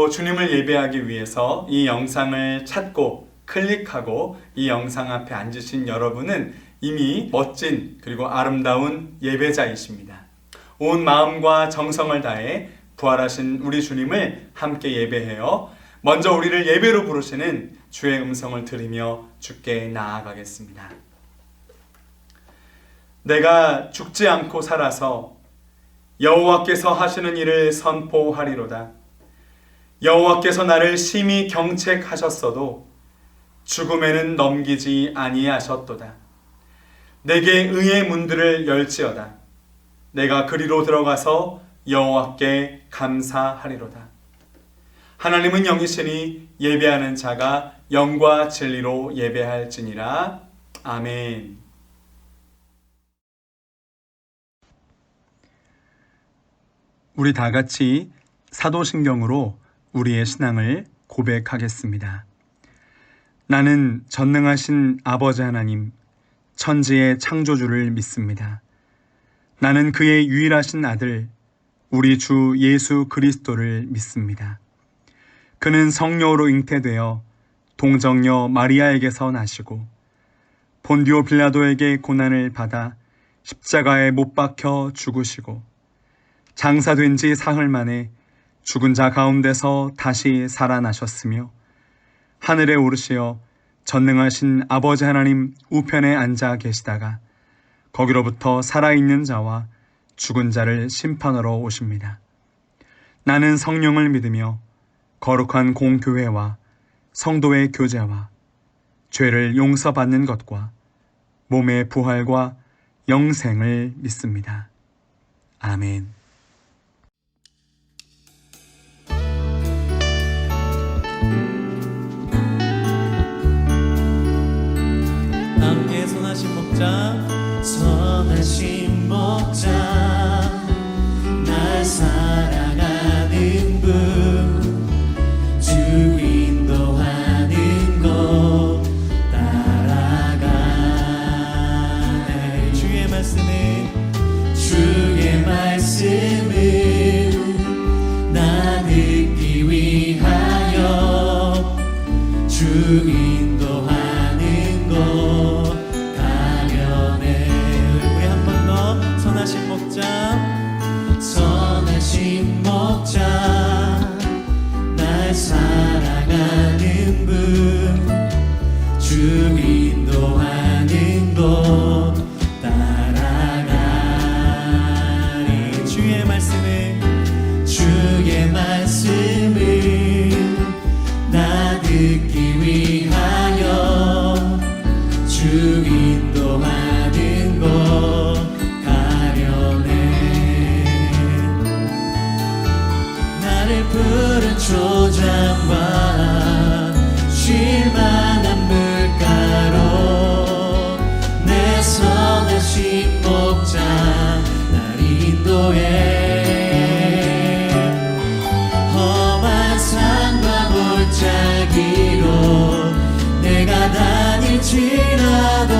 오늘도 주님을 예배하기 위해서 이 영상을 찾고 클릭하고 이 영상 앞에 앉으신 여러분은 이미 멋진 그리고 아름다운 예배자이십니다. 온 마음과 정성을 다해 부활하신 우리 주님을 함께 예배해요. 먼저 우리를 예배로 부르시는 주의 음성을 들으며 주께 나아가겠습니다. 내가 죽지 않고 살아서 여호와께서 하시는 일을 선포하리로다. 여호와께서 나를 심히 경책하셨어도 죽음에는 넘기지 아니하셨도다. 내게 의의 문들을 열지어다. 내가 그리로 들어가서 여호와께 감사하리로다. 하나님은 영이시니 예배하는 자가 영과 진리로 예배할지니라. 아멘. 우리 다 같이 사도신경으로 우리의 신앙을 고백하겠습니다. 나는 전능하신 아버지 하나님, 천지의 창조주를 믿습니다. 나는 그의 유일하신 아들, 우리 주 예수 그리스도를 믿습니다. 그는 성령으로 잉태되어 동정녀 마리아에게서 나시고 본디오 빌라도에게 고난을 받아 십자가에 못 박혀 죽으시고 장사된 지 사흘 만에 죽은 자 가운데서 다시 살아나셨으며 하늘에 오르시어 전능하신 아버지 하나님 우편에 앉아 계시다가 거기로부터 살아있는 자와 죽은 자를 심판하러 오십니다. 나는 성령을 믿으며 거룩한 공교회와 성도의 교제와 죄를 용서받는 것과 몸의 부활과 영생을 믿습니다. 아멘. 함께 선하신 목자, 선하신 목자, 날 사랑하는 분, 주 인도하는 곳 따라가네. 주의 말씀은 나 듣기 위하여 주 인도하는 곳 가려네. 우리 한 번 더 선하신 목자, 선하신 목자, 날 사랑하는 분, 주 인도하는 곳 따라가리. 주의 말씀은 나 듣기 위하여 주 인도하는 곳 가려네. 나를 푸른 초장과 쉴만한 물가로 내 선하신 목자 날 인도해. 험한 산과 골짜기로 내가 다닐지라도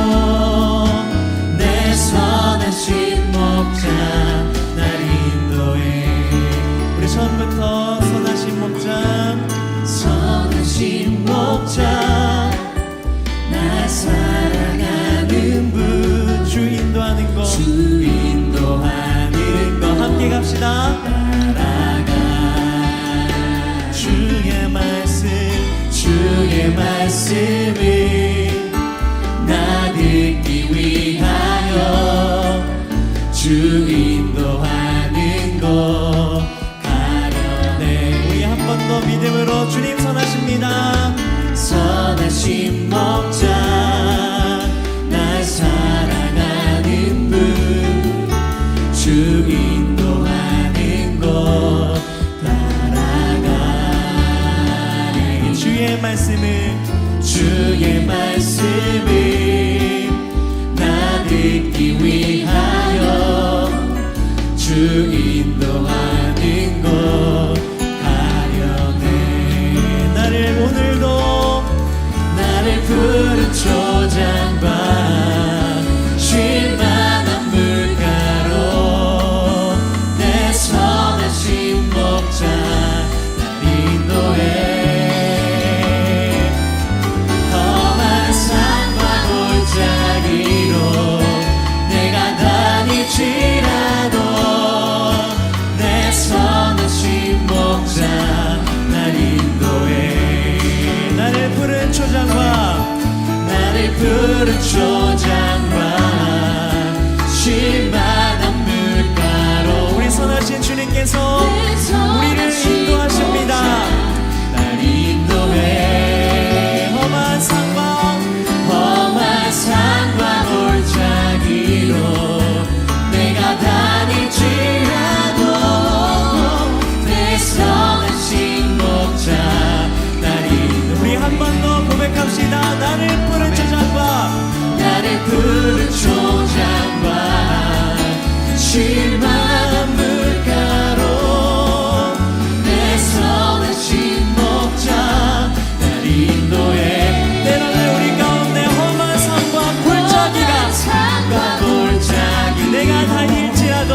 내 선하신 목자 날 인도해. 우리 처음부터 선하신 목자, 선하신 목자, 날 사랑하는 분, 주 인도하는 것, 주 인도하는 것 함께 갑시다. 따라가. 주의 말씀은 나 듣기 위하여 주 인도하는 곳 가려네. 우리 한 번 더 믿음으로 주님 선하십니다. 선하신 목자, 날 사랑하는 분, 주 인도하는 곳 따라가리. 주의 말씀은 나 듣기 위하여 주 인도하는 곳 가려네. 나를 오늘도 나를 푸른 초장과 쉴만한 물가로 내 선하신 목자 날 인도 푸른 초장과 쉴만한 물가로 우리 선하신 주님께서 우리를 인도하십니다. 날 인도해 험한 산과 골짜기로 내가 다닐지라도 내 선하신 목자 날 인도해. 우리 한 번 더 고백합시다. 나를 푸른 초장과 쉴만한 물가로 내 선하신 목자 날 인도해. 때로는 우리 가운데 험한 산과 골짜기 내가 다닐지라도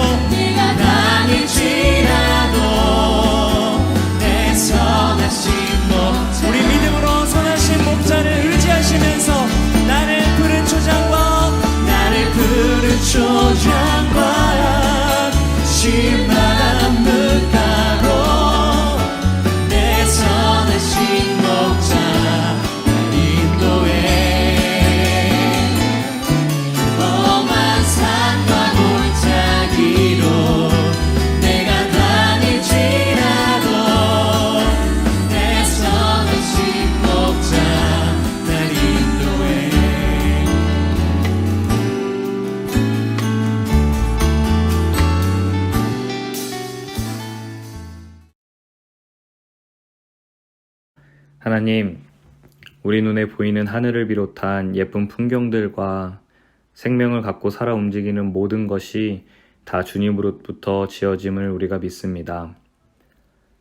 내 선하신 목자. 우리 믿음으로 선하신 목자를 의지하시면서 나를 푸른 초장과 쉴만한 물가로 내 선하신 목자 날 인도해. 험한 산과 골짜기로 내가 다닐지라도 내 선하신 목자 날 인도해. 하나님, 우리 눈에 보이는 하늘을 비롯한 예쁜 풍경들과 생명을 갖고 살아 움직이는 모든 것이 다 주님으로부터 지어짐을 우리가 믿습니다.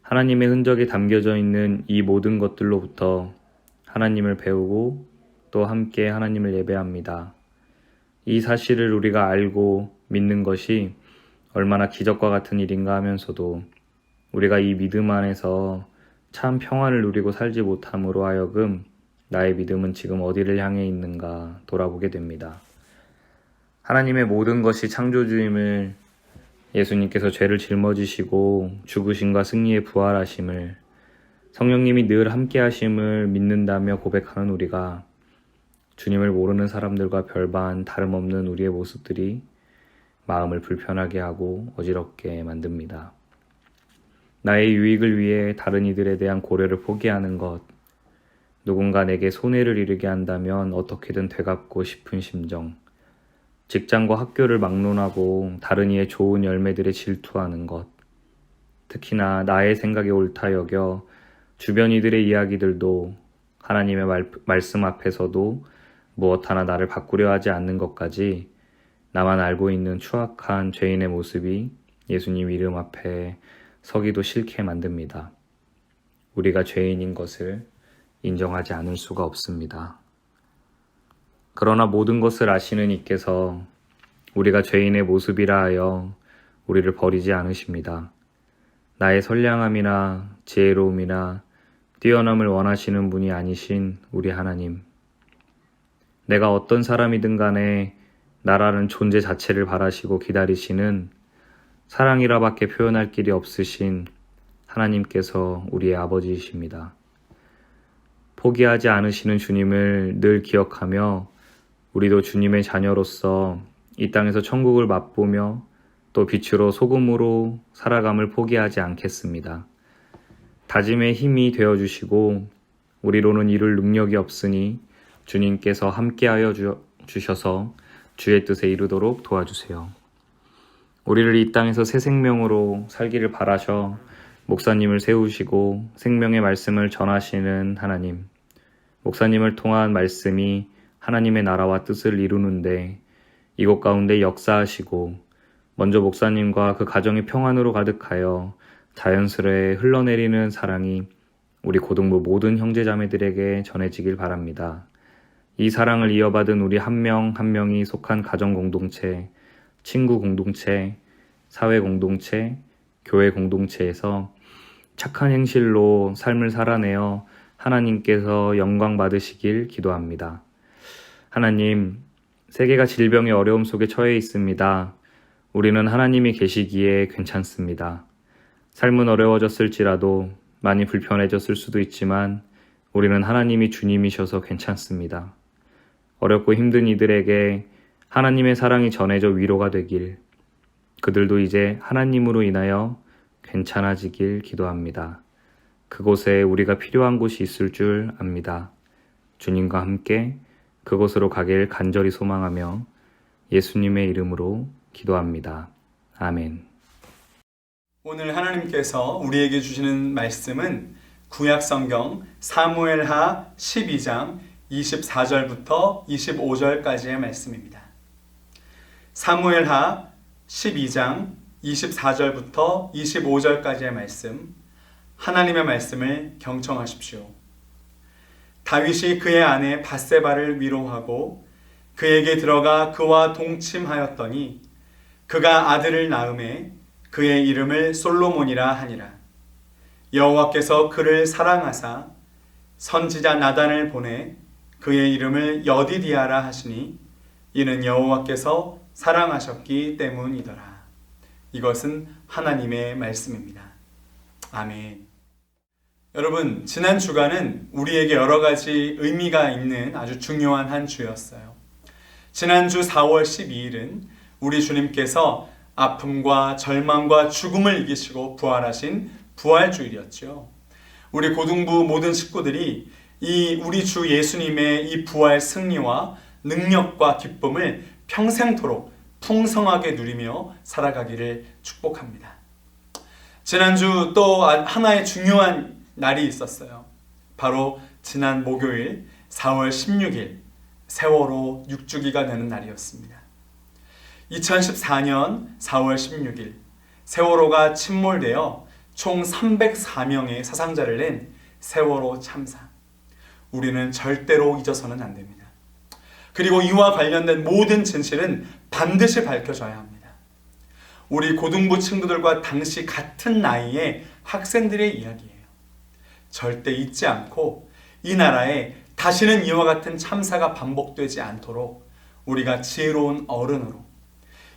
하나님의 흔적이 담겨져 있는 이 모든 것들로부터 하나님을 배우고 또 함께 하나님을 예배합니다. 이 사실을 우리가 알고 믿는 것이 얼마나 기적과 같은 일인가 하면서도 우리가 이 믿음 안에서 참 평안을 누리고 살지 못함으로 하여금 나의 믿음은 지금 어디를 향해 있는가 돌아보게 됩니다. 하나님의 모든 것이 창조주임을, 예수님께서 죄를 짊어지시고 죽으심과 승리의 부활하심을, 성령님이 늘 함께 하심을 믿는다며 고백하는 우리가 주님을 모르는 사람들과 별반 다름없는 우리의 모습들이 마음을 불편하게 하고 어지럽게 만듭니다. 나의 유익을 위해 다른 이들에 대한 고려를 포기하는 것, 누군가 내게 손해를 이르게 한다면 어떻게든 되갚고 싶은 심정, 직장과 학교를 막론하고 다른 이의 좋은 열매들에 질투하는 것, 특히나 나의 생각이 옳다 여겨 주변 이들의 이야기들도 하나님의 말씀 앞에서도 무엇 하나 나를 바꾸려 하지 않는 것까지 나만 알고 있는 추악한 죄인의 모습이 예수님 이름 앞에 서기도 싫게 만듭니다. 우리가 죄인인 것을 인정하지 않을 수가 없습니다. 그러나 모든 것을 아시는 이께서 우리가 죄인의 모습이라 하여 우리를 버리지 않으십니다. 나의 선량함이나 지혜로움이나 뛰어남을 원하시는 분이 아니신 우리 하나님. 내가 어떤 사람이든 간에 나라는 존재 자체를 바라시고 기다리시는 사랑이라밖에 표현할 길이 없으신 하나님께서 우리의 아버지이십니다. 포기하지 않으시는 주님을 늘 기억하며 우리도 주님의 자녀로서 이 땅에서 천국을 맛보며 또 빛으로 소금으로 살아감을 포기하지 않겠습니다. 다짐의 힘이 되어주시고 우리로는 이룰 능력이 없으니 주님께서 함께하여 주셔서 주의 뜻에 이루도록 도와주세요. 우리를 이 땅에서 새 생명으로 살기를 바라셔 목사님을 세우시고 생명의 말씀을 전하시는 하나님, 목사님을 통한 말씀이 하나님의 나라와 뜻을 이루는데 이곳 가운데 역사하시고 먼저 목사님과 그 가정이 평안으로 가득하여 자연스레 흘러내리는 사랑이 우리 고등부 모든 형제자매들에게 전해지길 바랍니다. 이 사랑을 이어받은 우리 한 명 한 명이 속한 가정 공동체, 친구 공동체, 사회 공동체, 교회 공동체에서 착한 행실로 삶을 살아내어 하나님께서 영광 받으시길 기도합니다. 하나님, 세계가 질병의 어려움 속에 처해 있습니다. 우리는 하나님이 계시기에 괜찮습니다. 삶은 어려워졌을지라도 많이 불편해졌을 수도 있지만 우리는 하나님이 주님이셔서 괜찮습니다. 어렵고 힘든 이들에게 하나님의 사랑이 전해져 위로가 되길, 그들도 이제 하나님으로 인하여 괜찮아지길 기도합니다. 그곳에 우리가 필요한 곳이 있을 줄 압니다. 주님과 함께 그곳으로 가길 간절히 소망하며 예수님의 이름으로 기도합니다. 아멘. 오늘 하나님께서 우리에게 주시는 말씀은 구약성경 사무엘하 12장 24절부터 25절까지의 말씀입니다. 사무엘하 12장 24절부터 25절까지의 말씀, 하나님의 말씀을 경청하십시오. 다윗이 그의 아내 밧세바를 위로하고 그에게 들어가 그와 동침하였더니 그가 아들을 낳음에 그의 이름을 솔로몬이라 하니라. 여호와께서 그를 사랑하사 선지자 나단을 보내 그의 이름을 여디디아라 하시니 이는 여호와께서 사랑하셨기 때문이더라. 이것은 하나님의 말씀입니다. 아멘. 여러분, 지난 주간은 우리에게 여러 가지 의미가 있는 아주 중요한 한 주였어요. 지난주 4월 12일은 우리 주님께서 아픔과 절망과 죽음을 이기시고 부활하신 부활주일이었죠. 우리 고등부 모든 식구들이 우리 주 예수님의 이 부활 승리와 능력과 기쁨을 평생토록 풍성하게 누리며 살아가기를 축복합니다. 지난주 또 하나의 중요한 날이 있었어요. 바로 지난 목요일 4월 16일 세월호 6주기가 되는 날이었습니다. 2014년 4월 16일 세월호가 침몰되어 총 304명의 사상자를 낸 세월호 참사. 우리는 절대로 잊어서는 안 됩니다. 그리고 이와 관련된 모든 진실은 반드시 밝혀져야 합니다. 우리 고등부 친구들과 당시 같은 나이의 학생들의 이야기예요. 절대 잊지 않고 이 나라에 다시는 이와 같은 참사가 반복되지 않도록 우리가 지혜로운 어른으로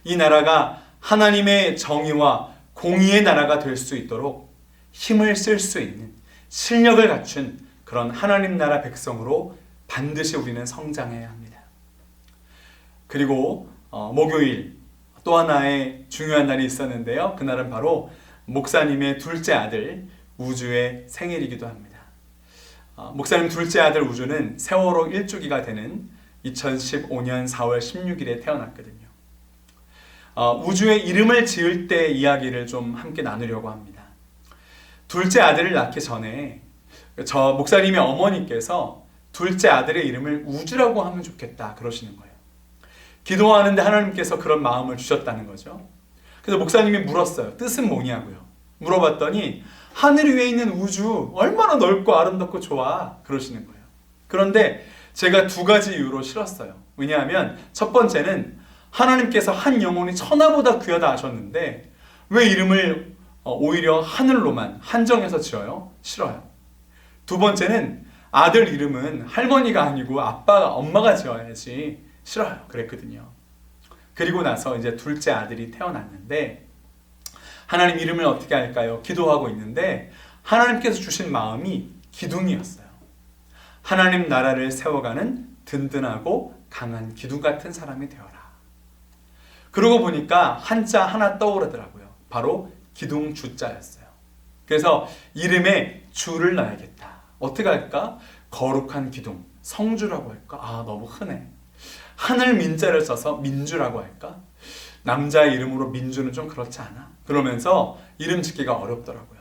이 나라가 하나님의 정의와 공의의 나라가 될 수 있도록 힘을 쓸 수 있는 실력을 갖춘 그런 하나님 나라 백성으로 반드시 우리는 성장해야 합니다. 그리고 목요일 또 하나의 중요한 날이 있었는데요. 그날은 바로 목사님의 둘째 아들 우주의 생일이기도 합니다. 목사님 둘째 아들 우주는 세월호 1주기가 되는 2015년 4월 16일에 태어났거든요. 우주의 이름을 지을 때 이야기를 좀 함께 나누려고 합니다. 둘째 아들을 낳기 전에 저 목사님의 어머니께서 둘째 아들의 이름을 우주라고 하면 좋겠다 그러시는 거예요. 기도하는데 하나님께서 그런 마음을 주셨다는 거죠. 그래서 목사님이 물었어요. 뜻은 뭐냐고요. 물어봤더니 하늘 위에 있는 우주 얼마나 넓고 아름답고 좋아 그러시는 거예요. 그런데 제가 두 가지 이유로 싫었어요. 왜냐하면 첫 번째는 하나님께서 한 영혼이 천하보다 귀하다 하셨는데 왜 이름을 오히려 하늘로만 한정해서 지어요? 싫어요. 두 번째는 아들 이름은 할머니가 아니고 엄마가 지어야지 싫어요. 그랬거든요. 그리고 나서 이제 둘째 아들이 태어났는데 하나님 이름을 어떻게 할까요? 기도하고 있는데 하나님께서 주신 마음이 기둥이었어요. 하나님 나라를 세워가는 든든하고 강한 기둥 같은 사람이 되어라. 그러고 보니까 한자 하나 떠오르더라고요. 바로 기둥 주자였어요. 그래서 이름에 주를 넣어야겠다. 어떻게 할까? 거룩한 기둥, 성주라고 할까? 너무 흔해. 하늘 민자를 써서 민주라고 할까? 남자의 이름으로 민주는 좀 그렇지 않아? 그러면서 이름 짓기가 어렵더라고요.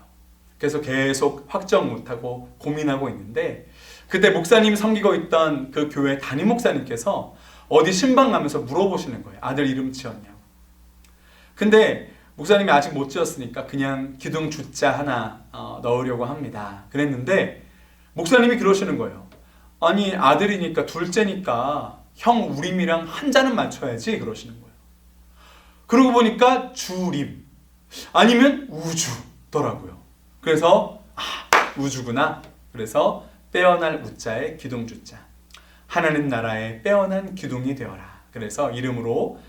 그래서 계속 확정 못하고 고민하고 있는데 그때 목사님이 섬기고 있던 그 교회 담임 목사님께서 어디 신방 가면서 물어보시는 거예요. 아들 이름 지었냐고. 근데 목사님이 아직 못 지었으니까 그냥 기둥 주자 하나 넣으려고 합니다. 그랬는데 목사님이 그러시는 거예요. 아니 아들이니까 둘째니까 형 우림이랑 한자는 맞춰야지 그러시는 거예요. 그러고 보니까 주림 아니면 우주더라고요. 그래서 우주구나. 그래서 빼어날 우자에 기둥 주자. 하나님 나라의 빼어난 기둥이 되어라. 그래서 이름으로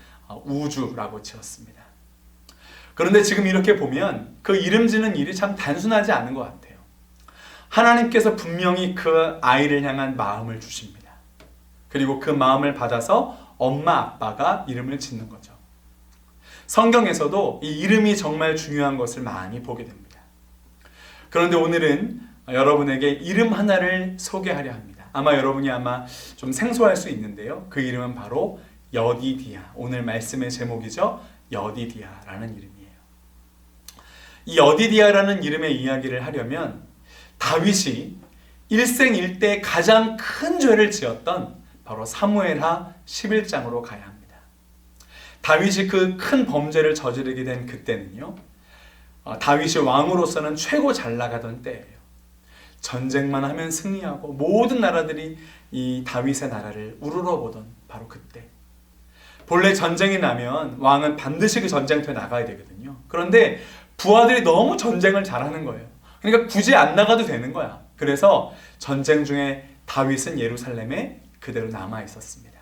우주라고 지었습니다. 그런데 지금 이렇게 보면 그 이름 지는 일이 참 단순하지 않은 것 같아요. 하나님께서 분명히 그 아이를 향한 마음을 주십니다. 그리고 그 마음을 받아서 엄마 아빠가 이름을 짓는 거죠. 성경에서도 이 이름이 정말 중요한 것을 많이 보게 됩니다. 그런데 오늘은 여러분에게 이름 하나를 소개하려 합니다. 여러분이 좀 생소할 수 있는데요. 그 이름은 바로 여디디아. 오늘 말씀의 제목이죠. 여디디아라는 이름이에요. 이 여디디아라는 이름의 이야기를 하려면 다윗이 일생일대 가장 큰 죄를 지었던 바로 사무엘하 11장으로 가야 합니다. 다윗이 그 큰 범죄를 저지르게 된 그때는요, 다윗이 왕으로서는 최고 잘 나가던 때예요. 전쟁만 하면 승리하고 모든 나라들이 이 다윗의 나라를 우러러보던 바로 그때. 본래 전쟁이 나면 왕은 반드시 그 전쟁터에 나가야 되거든요. 그런데 부하들이 너무 전쟁을 잘하는 거예요. 그러니까 굳이 안 나가도 되는 거야. 그래서 전쟁 중에 다윗은 예루살렘에 그대로 남아 있었습니다.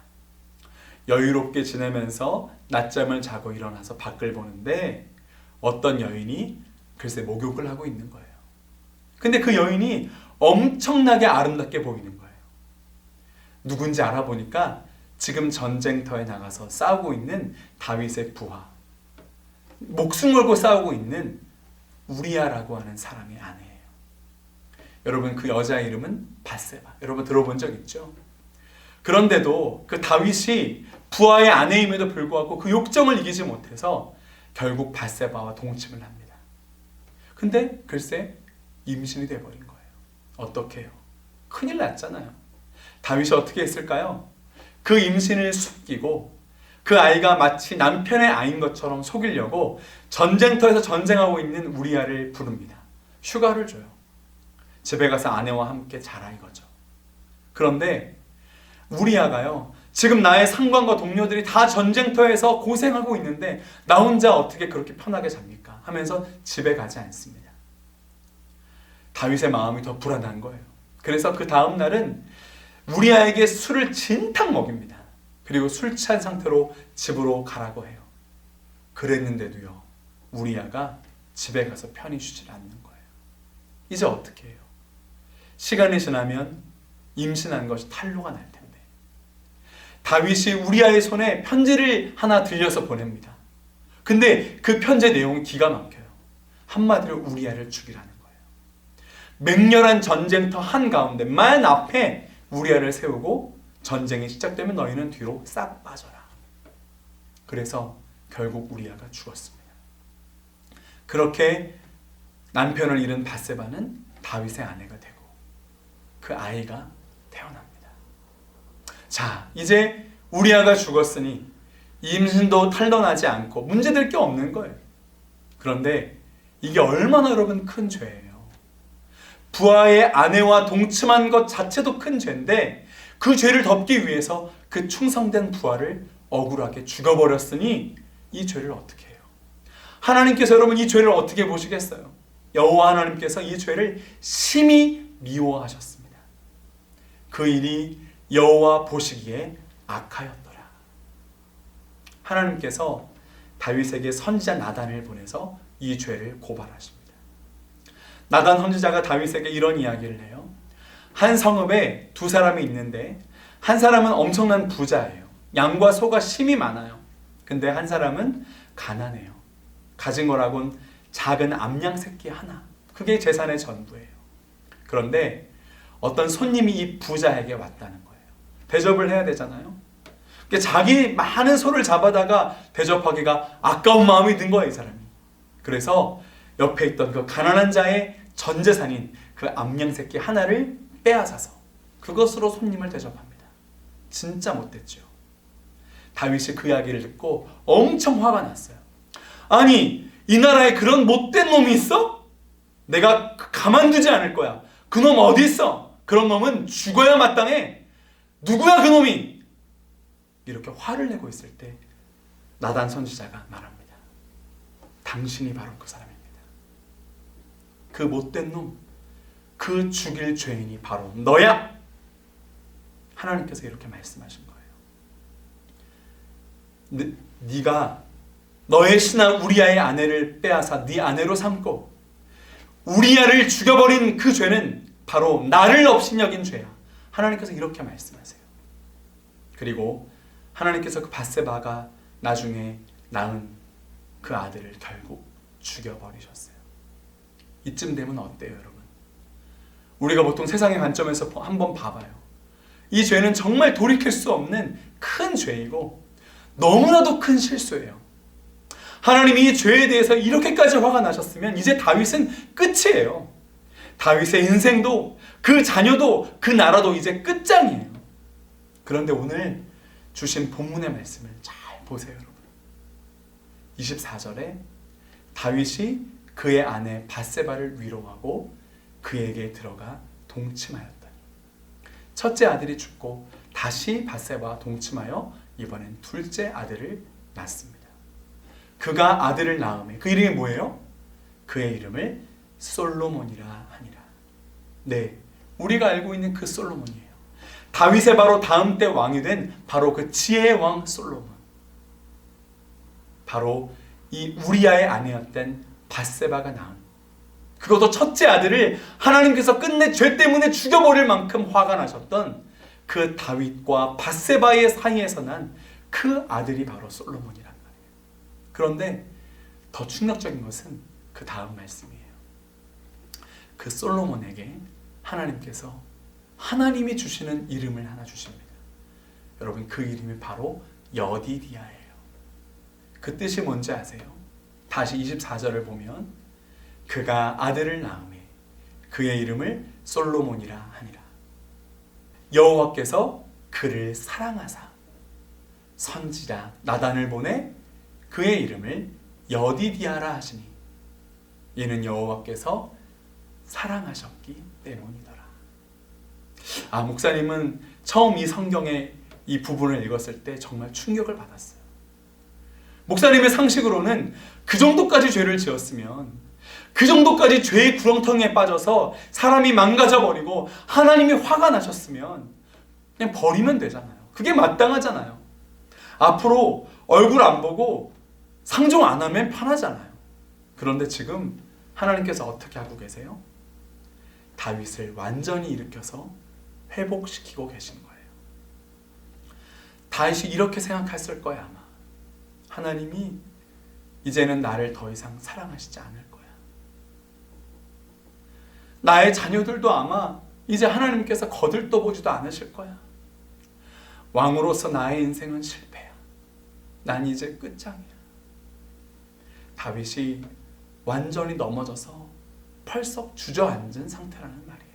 여유롭게 지내면서 낮잠을 자고 일어나서 밖을 보는데 어떤 여인이 글쎄 목욕을 하고 있는 거예요. 근데 그 여인이 엄청나게 아름답게 보이는 거예요. 누군지 알아보니까 지금 전쟁터에 나가서 싸우고 있는 다윗의 부하, 목숨 걸고 싸우고 있는 우리아라고 하는 사람의 아내예요. 여러분, 그 여자 이름은 밧세바. 여러분 들어본 적 있죠? 그런데도 그 다윗이 부하의 아내임에도 불구하고 그 욕정을 이기지 못해서 결국 밧세바와 동침을 합니다. 근데 글쎄 임신이 돼버린 거예요. 어떻게 해요? 큰일 났잖아요. 다윗이 어떻게 했을까요? 그 임신을 숨기고 그 아이가 마치 남편의 아이인 것처럼 속이려고 전쟁터에서 전쟁하고 있는 우리아를 부릅니다. 휴가를 줘요. 집에 가서 아내와 함께 자라 이거죠. 그런데 우리아가요, 지금 나의 상관과 동료들이 다 전쟁터에서 고생하고 있는데 나 혼자 어떻게 그렇게 편하게 잡니까? 하면서 집에 가지 않습니다. 다윗의 마음이 더 불안한 거예요. 그래서 그 다음 날은 우리아에게 술을 진탕 먹입니다. 그리고 술 취한 상태로 집으로 가라고 해요. 그랬는데도요, 우리아가 집에 가서 편히 쉬질 않는 거예요. 이제 어떻게 해요? 시간이 지나면 임신한 것이 탄로가 날 텐데. 다윗이 우리아의 손에 편지를 하나 들려서 보냅니다. 근데 그 편지의 내용은 기가 막혀요. 한마디로 우리아를 죽이라는 거예요. 맹렬한 전쟁터 한가운데 만 앞에 우리아를 세우고 전쟁이 시작되면 너희는 뒤로 싹 빠져라. 그래서 결국 우리아가 죽었습니다. 그렇게 남편을 잃은 밧세바는 다윗의 아내가 되고 그 아이가 태어납니다. 자, 이제 우리아가 죽었으니 임신도 탄로나지 않고 문제될 게 없는 거예요. 그런데 이게 얼마나 여러분 큰 죄예요. 부하의 아내와 동침한 것 자체도 큰 죄인데 그 죄를 덮기 위해서 그 충성된 부하를 억울하게 죽여버렸으니 이 죄를 어떻게 해요? 하나님께서 여러분 이 죄를 어떻게 보시겠어요? 여호와 하나님께서 이 죄를 심히 미워하셨습니다. 그 일이 여호와 보시기에 악하였더라. 하나님께서 다윗에게 선지자 나단을 보내서 이 죄를 고발하십니다. 나단 선지자가 다윗에게 이런 이야기를 해요. 한 성읍에 두 사람이 있는데 한 사람은 엄청난 부자예요. 양과 소가 심이 많아요. 근데 한 사람은 가난해요. 가진 거라곤 작은 암양 새끼 하나. 그게 재산의 전부예요. 그런데 어떤 손님이 이 부자에게 왔다는 거예요. 대접을 해야 되잖아요. 자기 많은 소를 잡아다가 대접하기가 아까운 마음이 든 거예요, 이 사람이. 그래서 옆에 있던 그 가난한 자의 전 재산인 그 암양 새끼 하나를 빼앗아서 그것으로 손님을 대접합니다. 진짜 못됐죠. 다윗이 그 이야기를 듣고 엄청 화가 났어요. 아니, 이 나라에 그런 못된 놈이 있어? 내가 가만두지 않을 거야. 그 놈 어디 있어? 그런 놈은 죽어야 마땅해. 누구야 그 놈이? 이렇게 화를 내고 있을 때 나단 선지자가 말합니다. 당신이 바로 그 사람입니다. 그 못된 놈, 그 죽일 죄인이 바로 너야. 하나님께서 이렇게 말씀하신 거예요. 네가 너의 신하 우리아의 아내를 빼앗아 네 아내로 삼고 우리아를 죽여버린 그 죄는 바로 나를 업신여긴 죄야. 하나님께서 이렇게 말씀하세요. 그리고 하나님께서 그 밧세바가 나중에 낳은 그 아들을 결국 죽여버리셨어요. 이쯤 되면 어때요, 여러분? 우리가 보통 세상의 관점에서 한번 봐봐요. 이 죄는 정말 돌이킬 수 없는 큰 죄이고 너무나도 큰 실수예요. 하나님이 이 죄에 대해서 이렇게까지 화가 나셨으면 이제 다윗은 끝이에요. 다윗의 인생도 그 자녀도 그 나라도 이제 끝장이에요. 그런데 오늘 주신 본문의 말씀을 잘 보세요, 여러분. 24절에 다윗이 그의 아내 밧세바를 위로하고 그에게 들어가 동침하였다니. 첫째 아들이 죽고 다시 밧세바와 동침하여 이번엔 둘째 아들을 낳습니다. 그가 아들을 낳음에 그 이름이 뭐예요? 그의 이름을 솔로몬이라 하니라. 네, 우리가 알고 있는 그 솔로몬이에요. 다윗의 바로 다음 때 왕이 된 바로 그 지혜의 왕 솔로몬. 바로 이 우리아의 아내였던 밧세바가 낳은, 그것도 첫째 아들을 하나님께서 끝내 죄 때문에 죽여버릴 만큼 화가 나셨던 그 다윗과 밧세바의 사이에서 난 그 아들이 바로 솔로몬이란 말이에요. 그런데 더 충격적인 것은 그 다음 말씀이에요. 그 솔로몬에게 하나님께서 하나님이 주시는 이름을 하나 주십니다. 여러분, 그 이름이 바로 여디디아예요. 그 뜻이 뭔지 아세요? 다시 24절을 보면 그가 아들을 낳음에 그의 이름을 솔로몬이라 하니라. 여호와께서 그를 사랑하사 선지자 나단을 보내 그의 이름을 여디디아라 하시니 이는 여호와께서 사랑하셨기 때문이더라. 목사님은 처음 이 성경의 이 부분을 읽었을 때 정말 충격을 받았어요. 목사님의 상식으로는 그 정도까지 죄를 지었으면, 그 정도까지 죄의 구렁텅이에 빠져서 사람이 망가져버리고 하나님이 화가 나셨으면 그냥 버리면 되잖아요. 그게 마땅하잖아요. 앞으로 얼굴 안 보고 상종 안 하면 편하잖아요. 그런데 지금 하나님께서 어떻게 하고 계세요? 다윗을 완전히 일으켜서 회복시키고 계신 거예요. 다윗이 이렇게 생각했을 거야, 아마. 하나님이 이제는 나를 더 이상 사랑하시지 않을 거야. 나의 자녀들도 아마 이제 하나님께서 거들떠보지도 않으실 거야. 왕으로서 나의 인생은 실패야. 난 이제 끝장이야. 다윗이 완전히 넘어져서 펄썩 주저앉은 상태라는 말이에요.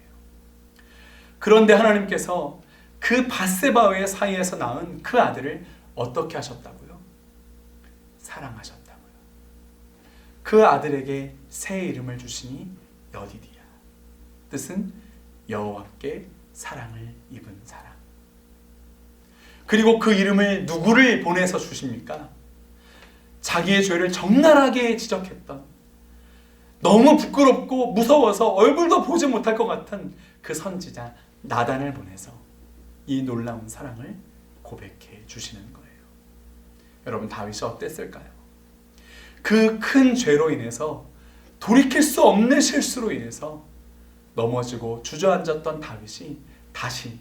그런데 하나님께서 그 밧세바와의 사이에서 낳은 그 아들을 어떻게 하셨다고요? 사랑하셨다고요. 그 아들에게 새 이름을 주시니 여디디아. 뜻은 여호와께 사랑을 입은 사람. 그리고 그 이름을 누구를 보내서 주십니까? 자기의 죄를 적나라하게 지적했던, 너무 부끄럽고 무서워서 얼굴도 보지 못할 것 같은 그 선지자 나단을 보내서 이 놀라운 사랑을 고백해 주시는 거예요. 여러분, 다윗이 어땠을까요? 그 큰 죄로 인해서, 돌이킬 수 없는 실수로 인해서 넘어지고 주저앉았던 다윗이 다시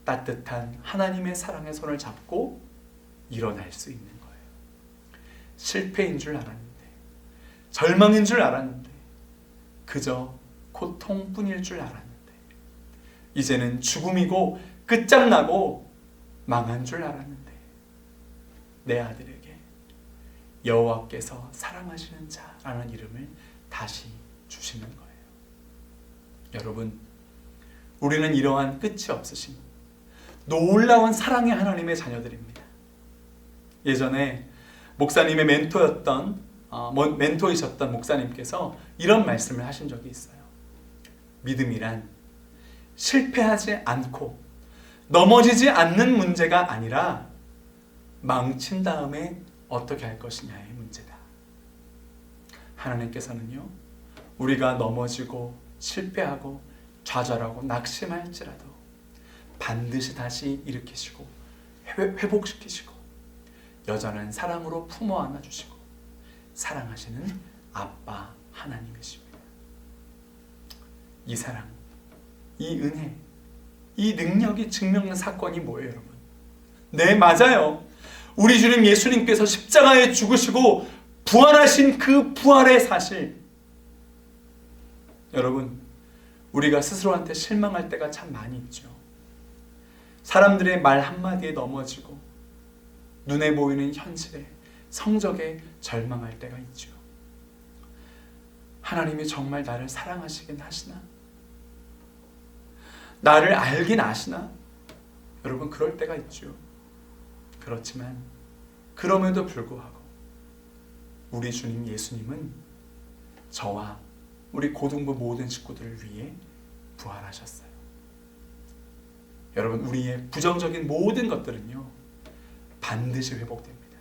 따뜻한 하나님의 사랑의 손을 잡고 일어날 수 있는 거예요. 실패인 줄 알았는데, 절망인 줄 알았는데, 그저 고통뿐일 줄 알았는데, 이제는 죽음이고 끝장나고 망한 줄 알았는데, 내 아들에게 여호와께서 사랑하시는 자라는 이름을 다시 주시는 거예요. 여러분, 우리는 이러한 끝이 없으신 놀라운 사랑의 하나님의 자녀들입니다. 예전에 목사님의 멘토이셨던 목사님께서 이런 말씀을 하신 적이 있어요. 믿음이란 실패하지 않고 넘어지지 않는 문제가 아니라 망친 다음에 어떻게 할 것이냐의 문제다. 하나님께서는요, 우리가 넘어지고 실패하고 좌절하고 낙심할지라도 반드시 다시 일으키시고 회복시키시고 여전한 사랑으로 품어 안아주시고 사랑하시는 아빠 하나님이십니다. 이 사랑, 이 은혜, 이 능력이 증명된 사건이 뭐예요, 여러분? 네, 맞아요. 우리 주님 예수님께서 십자가에 죽으시고 부활하신 그 부활의 사실, 여러분, 우리가 스스로한테 실망할 때가 참 많이 있죠. 사람들의 말 한마디에 넘어지고 눈에 보이는 현실에, 성적에 절망할 때가 있죠. 하나님이 정말 나를 사랑하시긴 하시나? 나를 알긴 아시나? 여러분, 그럴 때가 있죠. 그렇지만 그럼에도 불구하고 우리 주님 예수님은 저와 우리 고등부 모든 식구들을 위해 부활하셨어요. 여러분, 우리의 부정적인 모든 것들은요, 반드시 회복됩니다.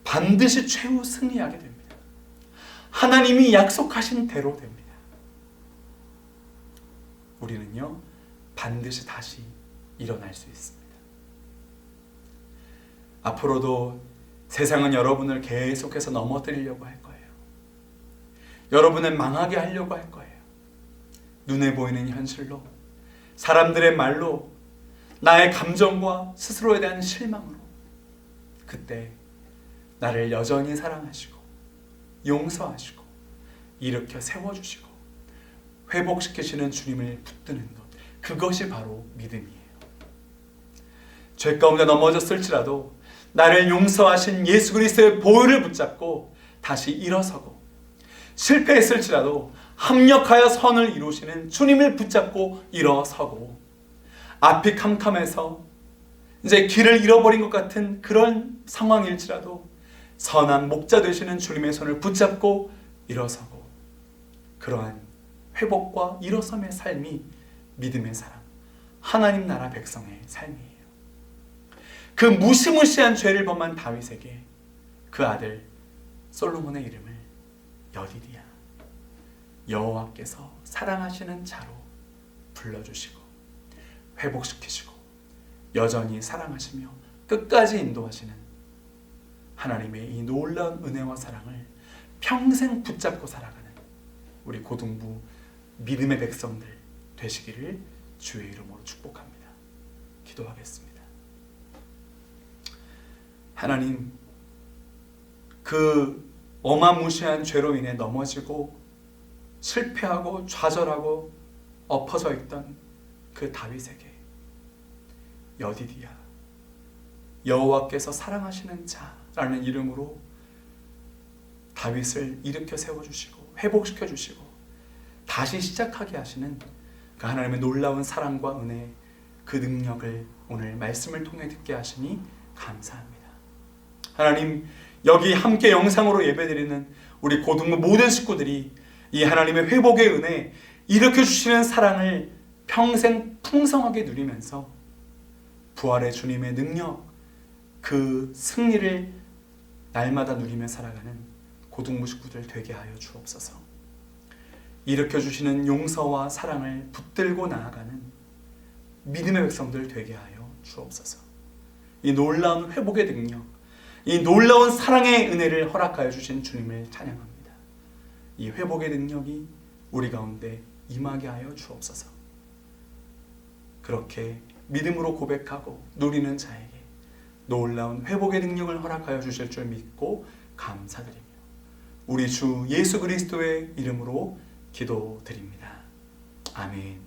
반드시 최후 승리하게 됩니다. 하나님이 약속하신 대로 됩니다. 우리는요, 반드시 다시 일어날 수 있습니다. 앞으로도 세상은 여러분을 계속해서 넘어뜨리려고 할 거예요. 여러분을 망하게 하려고 할 거예요. 눈에 보이는 현실로, 사람들의 말로, 나의 감정과 스스로에 대한 실망으로. 그때 나를 여전히 사랑하시고 용서하시고 일으켜 세워주시고 회복시키시는 주님을 붙드는 것, 그것이 바로 믿음이에요. 죄 가운데 넘어졌을지라도 나를 용서하신 예수 그리스도의 보혈을 붙잡고 다시 일어서고, 실패했을지라도 합력하여 선을 이루시는 주님을 붙잡고 일어서고, 앞이 캄캄해서 이제 길을 잃어버린 것 같은 그런 상황일지라도 선한 목자 되시는 주님의 손을 붙잡고 일어서고, 그러한 회복과 일어섬의 삶이 믿음의 사람, 하나님 나라 백성의 삶이에요. 그 무시무시한 죄를 범한 다윗에게 그 아들 솔로몬의 이름을 여디디야, 여호와께서 사랑하시는 자로 불러주시고 회복시키시고 여전히 사랑하시며 끝까지 인도하시는 하나님의 이 놀라운 은혜와 사랑을 평생 붙잡고 살아가는 우리 고등부 믿음의 백성들 되시기를 주의 이름으로 축복합니다. 기도하겠습니다. 하나님, 그 어마무시한 죄로 인해 넘어지고 실패하고 좌절하고 엎어져 있던 그 다윗에게 여디디야, 여호와께서 사랑하시는 자라는 이름으로 다윗을 일으켜 세워주시고 회복시켜 주시고 다시 시작하게 하시는 그 하나님의 놀라운 사랑과 은혜, 그 능력을 오늘 말씀을 통해 듣게 하시니 감사합니다. 하나님, 여기 함께 영상으로 예배드리는 우리 고등부 모든 식구들이 이 하나님의 회복의 은혜, 일으켜 주시는 사랑을 평생 풍성하게 누리면서 부활의 주님의 능력, 그 승리를 날마다 누리며 살아가는 고등부 식구들 되게 하여 주옵소서. 일으켜 주시는 용서와 사랑을 붙들고 나아가는 믿음의 백성들 되게 하여 주옵소서. 이 놀라운 회복의 능력, 이 놀라운 사랑의 은혜를 허락하여 주신 주님을 찬양합니다. 이 회복의 능력이 우리 가운데 임하게 하여 주옵소서. 그렇게 믿음으로 고백하고 누리는 자에게 놀라운 회복의 능력을 허락하여 주실 줄 믿고 감사드리며 우리 주 예수 그리스도의 이름으로 기도드립니다. 아멘.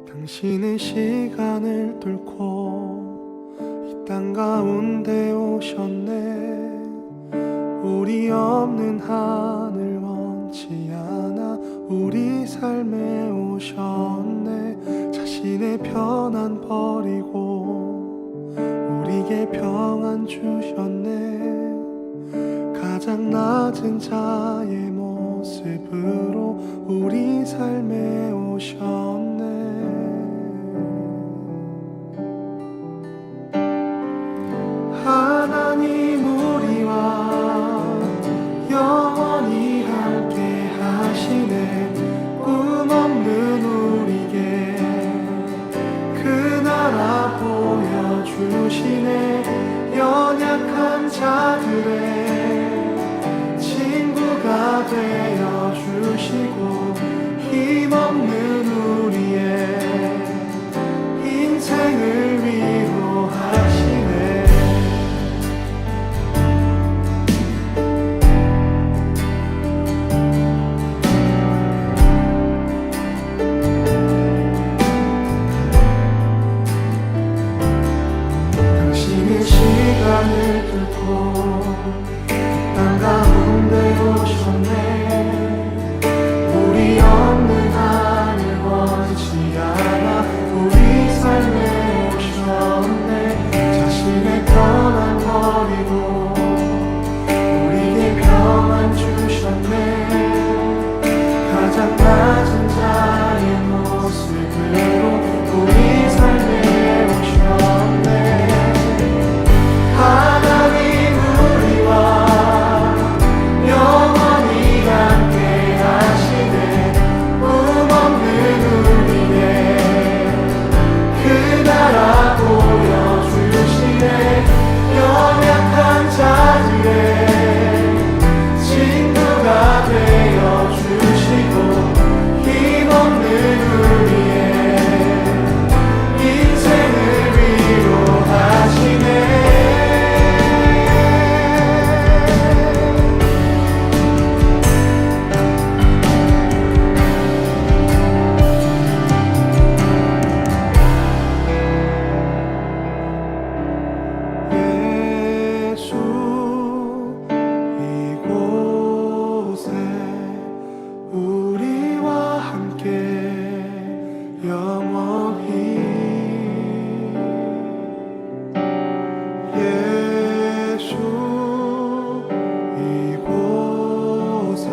당신의 시간을 뚫고 이 땅 가운데 오셨네. 우리 없는 하늘 원치 않아 우리 삶에 오셨네. 자신의 편안 버리고 우리에게 평안 주셨네. 가장 낮은 자의 모습으로 우리 삶에 오셨네. 하나님 우리와 영원히 함께 하시네. 꿈 없는 우리에게 그 나라 보여 주시네. 연약한 자들의 친구가 되어 주시고 힘없는 우리의 인생을 위로하시네. 당신의 시간을 뚫고 땅 가운데 오셨네. 우리 없는 하늘 원치 않아 우리 삶에 오셨네. 자신의 평안 버리고 우리에게 평안 주셨네. 가장 낮은 자의 모습으로 우리 삶에 오셨네. 하나님 우리와 영원히 함께 하시네. 꿈없는 우리의 그 나라 보여주시네. 연약한 자들의 친구가 되어주시고 힘없는 우리의 인생을 위로하시네. 예수 이곳에 우리와 함께 영원히. 예수 이곳에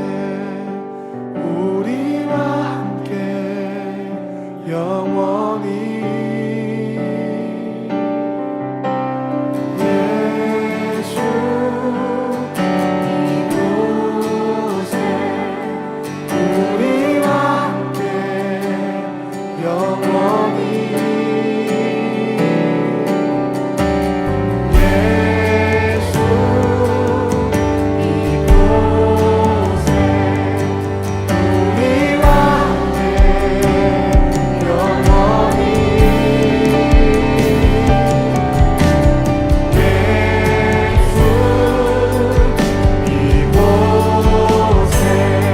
우리와 함께 영원히. 예수 이곳에 우리와 함께 영원히. 예수 이곳에 우리와 함께 영원히.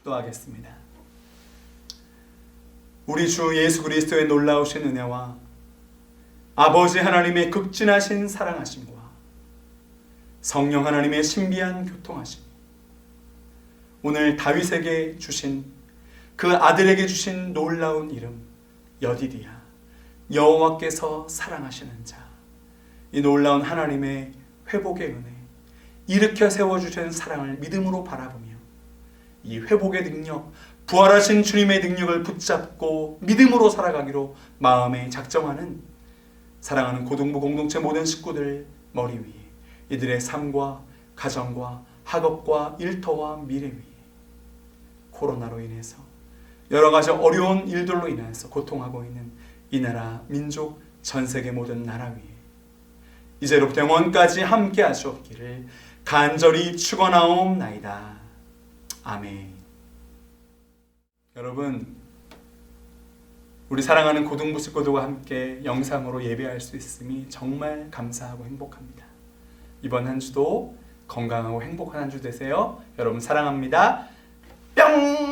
축도하겠습니다. 우리 주 예수 그리스도의 놀라우신 은혜와 아버지 하나님의 극진하신 사랑하심과 성령 하나님의 신비한 교통하심, 오늘 다윗에게 주신 그 아들에게 주신 놀라운 이름 여디디야, 여호와께서 사랑하시는 자. 이 놀라운 하나님의 회복의 은혜, 일으켜 세워주신 사랑을 믿음으로 바라보며 이 회복의 능력, 부활하신 주님의 능력을 붙잡고 믿음으로 살아가기로 마음에 작정하는 사랑하는 고등부 공동체 모든 식구들 머리 위에 이들의 삶과 가정과 학업과 일터와 미래 위에 코로나로 인해서 여러 가지 어려운 일들로 인해서 고통하고 있는 이 나라, 민족, 전 세계 모든 나라 위에 이제로부터 영원까지 함께 하시옵기를 간절히 축원하옵나이다. 아멘. 여러분, 우리 사랑하는 고등부 식구들과 함께 영상으로 예배할 수 있음이 정말 감사하고 행복합니다. 이번 한 주도 건강하고 행복한 한 주 되세요. 여러분 사랑합니다. 뿅!